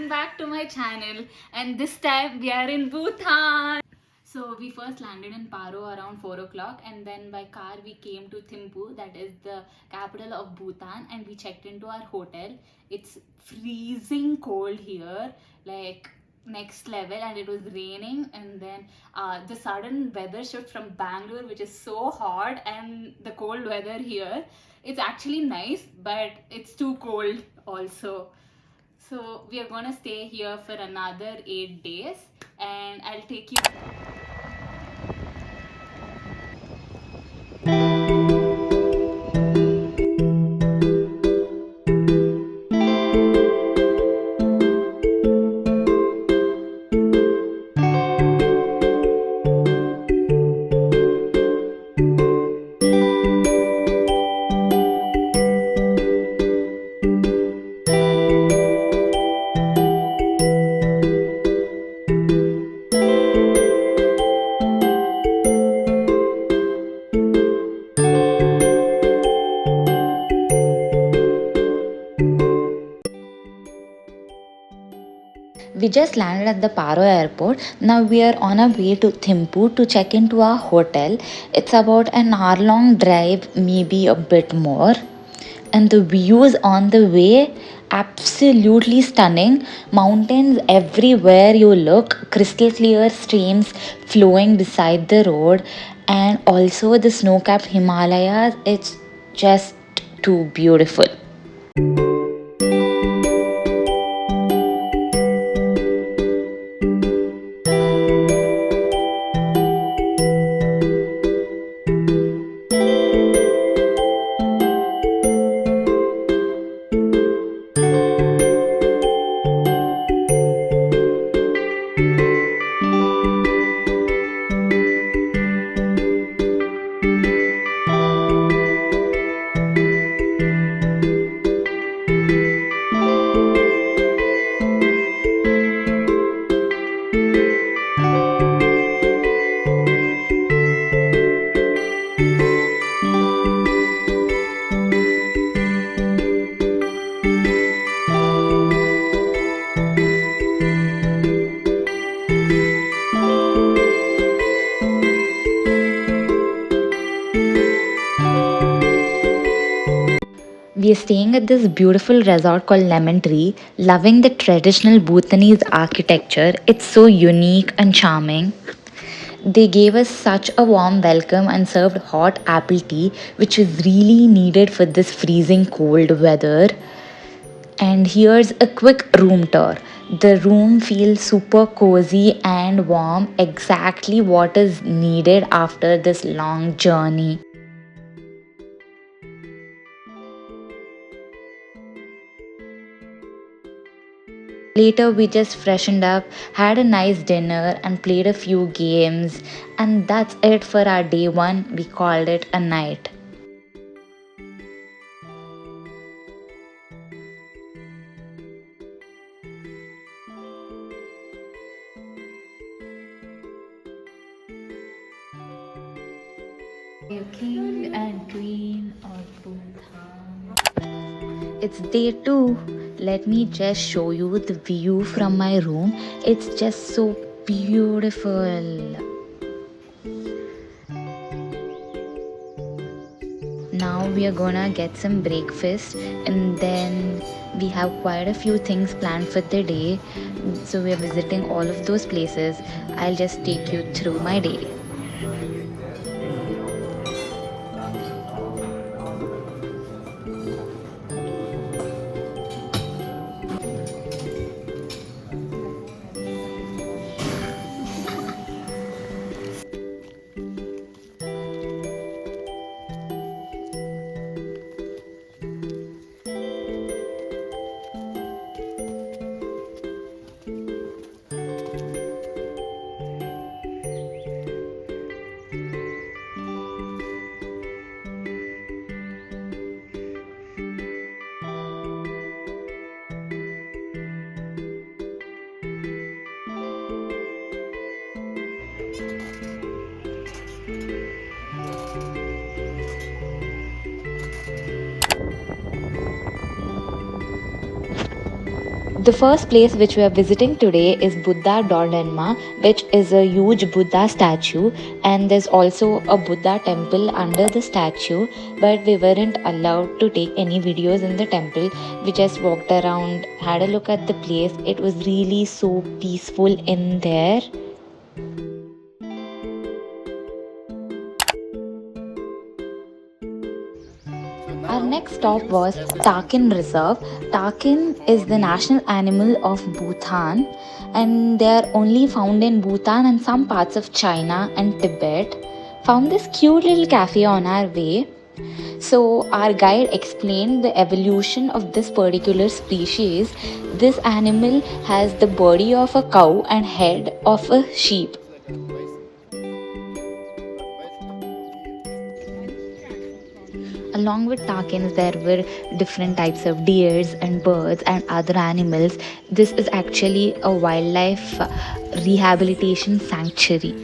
welcome back to my channel, and this time we are in Bhutan. So we first landed in Paro around 4 o'clock, and then by car we came to Thimphu, that is the capital of Bhutan, and we checked into our hotel. It's freezing cold here, like next level, and it was raining, and then the sudden weather shift from Bangalore, which is so hot, and the cold weather here. It's actually nice, but it's too cold also. So we are gonna stay here for another 8 days, and I'll take you. We just landed at the Paro airport. Now we are on our way to Thimphu to check into our hotel. It's about an hour long drive, maybe a bit more. And the views on the way, absolutely stunning. Mountains everywhere you look, crystal clear streams flowing beside the road, and also the snow capped Himalayas. It's just too beautiful. We are staying at this beautiful resort called Lemon Tree, loving the traditional Bhutanese architecture. It's so unique and charming. They gave us such a warm welcome and served hot apple tea, which is really needed for this freezing cold weather. And here's a quick room tour. The room feels super cozy and warm, exactly what is needed after this long journey. Later, we just freshened up, had a nice dinner, and played a few games. And that's it for our day one. We called it a night. King and Queen of Bhutan. It's day two. Let me just show you the view from my room. It's just so beautiful. Now we are gonna get some breakfast, and then we have quite a few things planned for the day. So we are visiting all of those places. I'll just take you through my day. The first place which we are visiting today is Buddha Dordenma, which is a huge Buddha statue, and there's also a Buddha temple under the statue, but we weren't allowed to take any videos in the temple. We just walked around, had a look at the place. It was really so peaceful in there. Our next stop was Takin Reserve. Takin is the national animal of Bhutan, and they are only found in Bhutan and some parts of China and Tibet. Found this cute little cafe on our way. So, our guide explained the evolution of this particular species. This animal has the body of a cow and head of a sheep. Along with takins, there were different types of deers and birds and other animals. This is actually a wildlife rehabilitation sanctuary.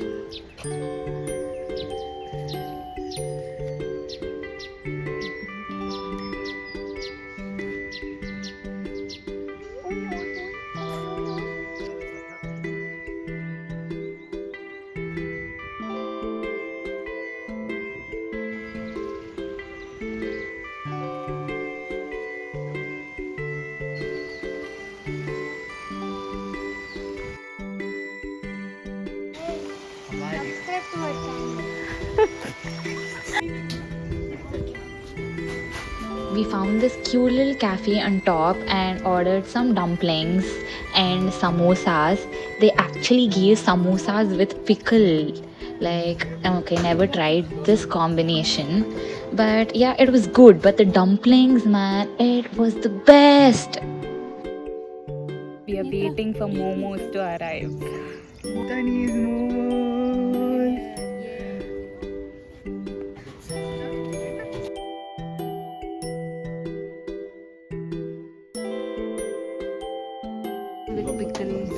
We found this cute little cafe on top and ordered some dumplings and samosas. They actually gave samosas with pickle. Like, okay, never tried this combination. But yeah, it was good. But the dumplings, man, it was the best. We are waiting for momos to arrive. Bhutanese momos. With pickles.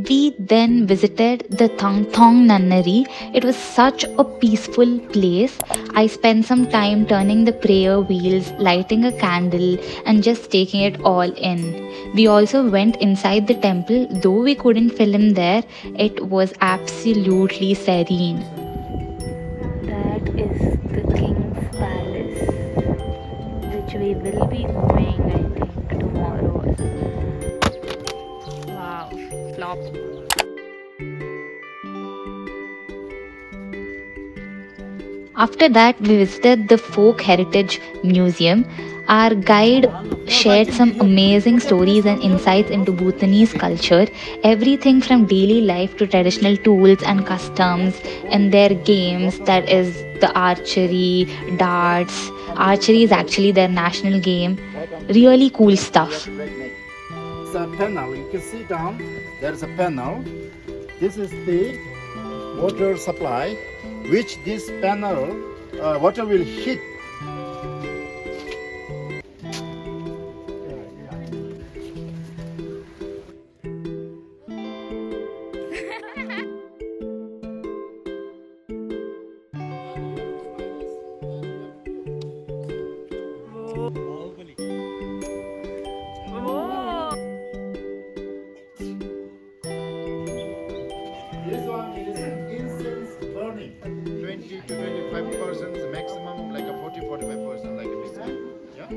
We then visited the Thong nunnery. It was such a peaceful place. I spent some time turning the prayer wheels, lighting a candle, and just taking it all in. We also went inside the temple, though we couldn't film there. It was absolutely serene. That is the king's palace, which we will be going, I think, tomorrow. Wow, flop. After that, we visited the Folk Heritage Museum. Our guide shared some amazing stories and insights into Bhutanese culture, everything from daily life to traditional tools and customs and their games, that is the archery, darts. Archery is actually their national game. Really cool stuff. It's a panel. You can see down. There is a panel. This is the water supply, which this panel water will hit. This one is incense burning. 20 to 25% maximum, like a 40-45%, like a biscuit. Yeah.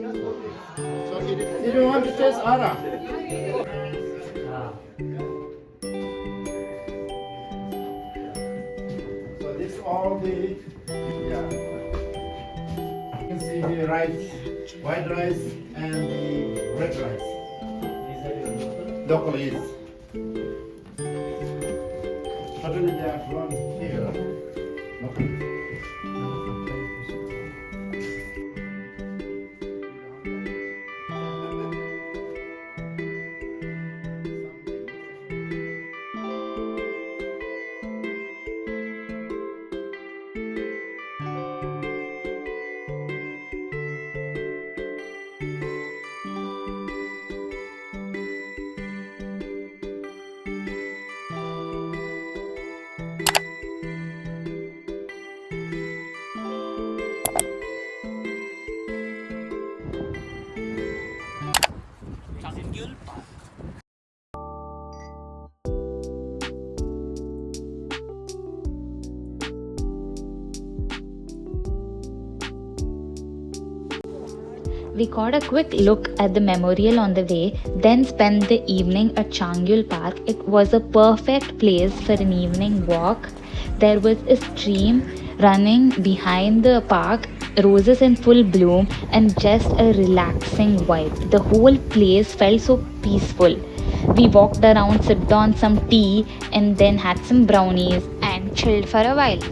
So if you want to taste ara. So this all the you can see the rice, white rice and the red rice. Local is. Totally they are from here. Local. We got a quick look at the memorial on the way, then spent the evening at Changyul Park. It was a perfect place for an evening walk. There was a stream running behind the park, roses in full bloom, and just a relaxing vibe. The whole place felt so peaceful. We walked around, sipped on some tea, and then had some brownies and chilled for a while.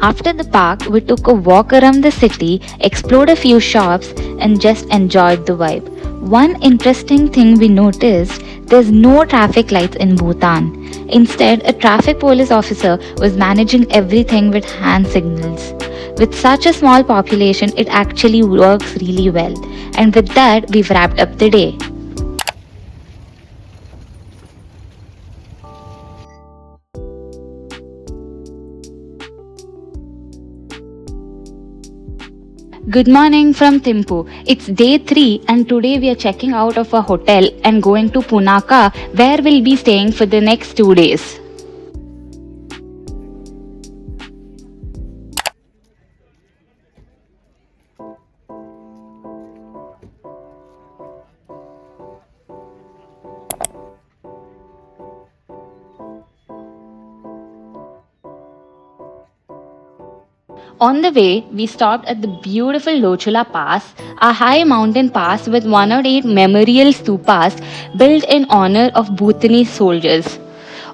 After the park, we took a walk around the city, explored a few shops, and just enjoyed the vibe. One interesting thing we noticed, there's no traffic lights in Bhutan. Instead, a traffic police officer was managing everything with hand signals. With such a small population, it actually works really well. And with that, we've wrapped up the day. Good morning from Thimphu. It's day 3 and today we are checking out of a hotel and going to Punakha where we'll be staying for the next 2 days. On the way, we stopped at the beautiful Dochula Pass, a high mountain pass with 108 memorial stupas built in honor of Bhutanese soldiers.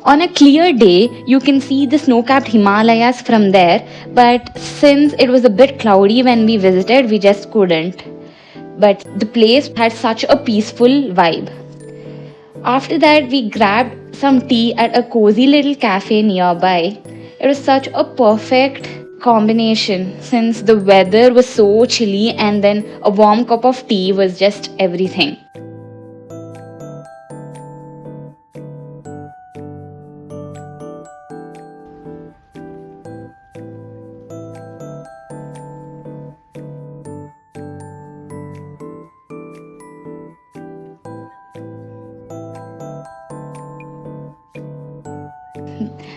On a clear day, you can see the snow-capped Himalayas from there, but since it was a bit cloudy when we visited, we just couldn't. But the place had such a peaceful vibe. After that, we grabbed some tea at a cozy little cafe nearby. It was such a perfect combination since the weather was so chilly and then a warm cup of tea was just everything.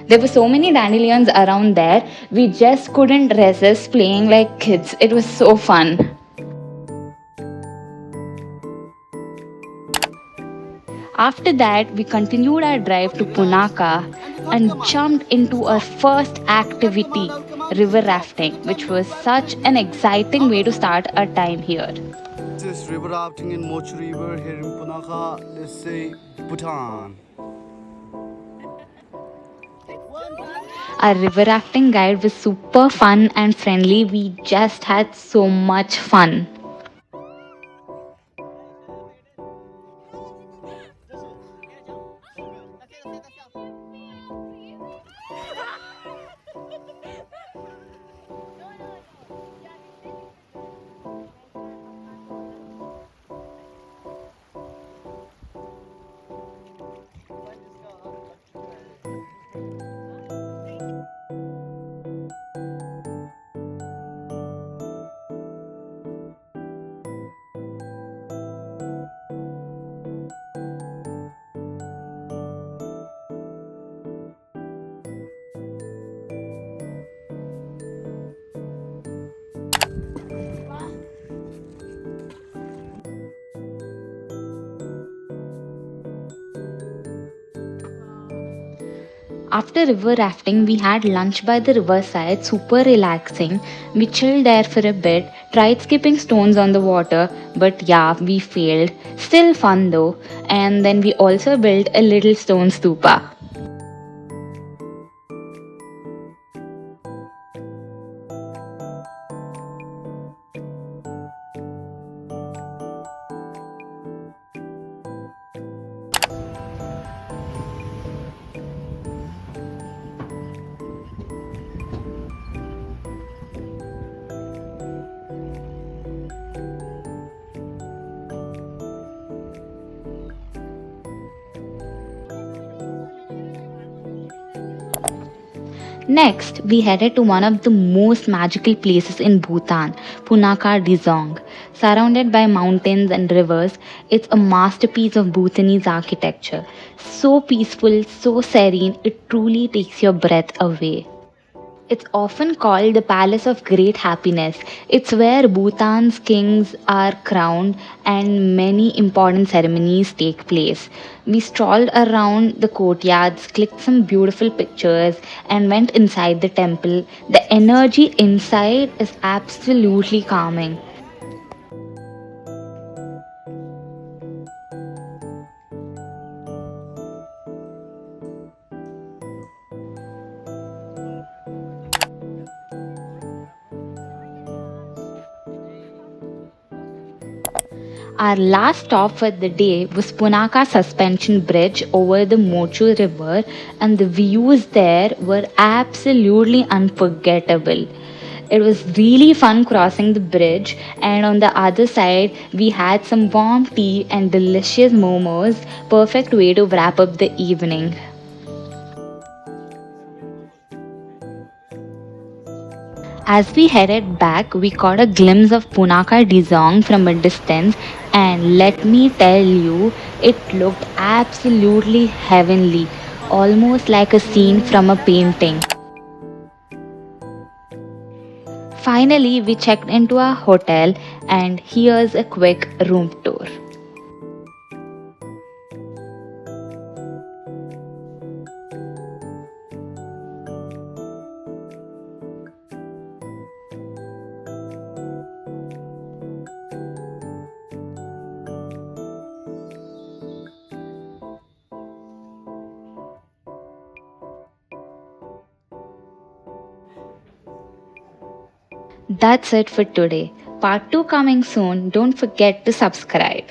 There were so many dandelions around there, we just couldn't resist playing like kids. It was so fun. After that, we continued our drive to Punakha and jumped into our first activity, river rafting, which was such an exciting way to start our time here. This river rafting in Mochu River here in Punakha, let's say Bhutan. Our river rafting guide was super fun and friendly. We just had so much fun. After river rafting, we had lunch by the riverside, super relaxing. We chilled there for a bit, tried skipping stones on the water, but yeah, we failed. Still fun though. And then we also built a little stone stupa. Next, we headed to one of the most magical places in Bhutan, Punakha Dzong. Surrounded by mountains and rivers, it's a masterpiece of Bhutanese architecture. So peaceful, so serene, it truly takes your breath away. It's often called the Palace of Great Happiness. It's where Bhutan's kings are crowned and many important ceremonies take place. We strolled around the courtyards, clicked some beautiful pictures, and went inside the temple. The energy inside is absolutely calming. Our last stop for the day was Punakha Suspension Bridge over the Mochu River, and the views there were absolutely unforgettable. It was really fun crossing the bridge, and on the other side, we had some warm tea and delicious momos. Perfect way to wrap up the evening. As we headed back, we caught a glimpse of Punakha Dzong from a distance, and let me tell you, it looked absolutely heavenly, almost like a scene from a painting. Finally, we checked into our hotel, and here's a quick room tour. That's it for today. Part 2 coming soon. Don't forget to subscribe.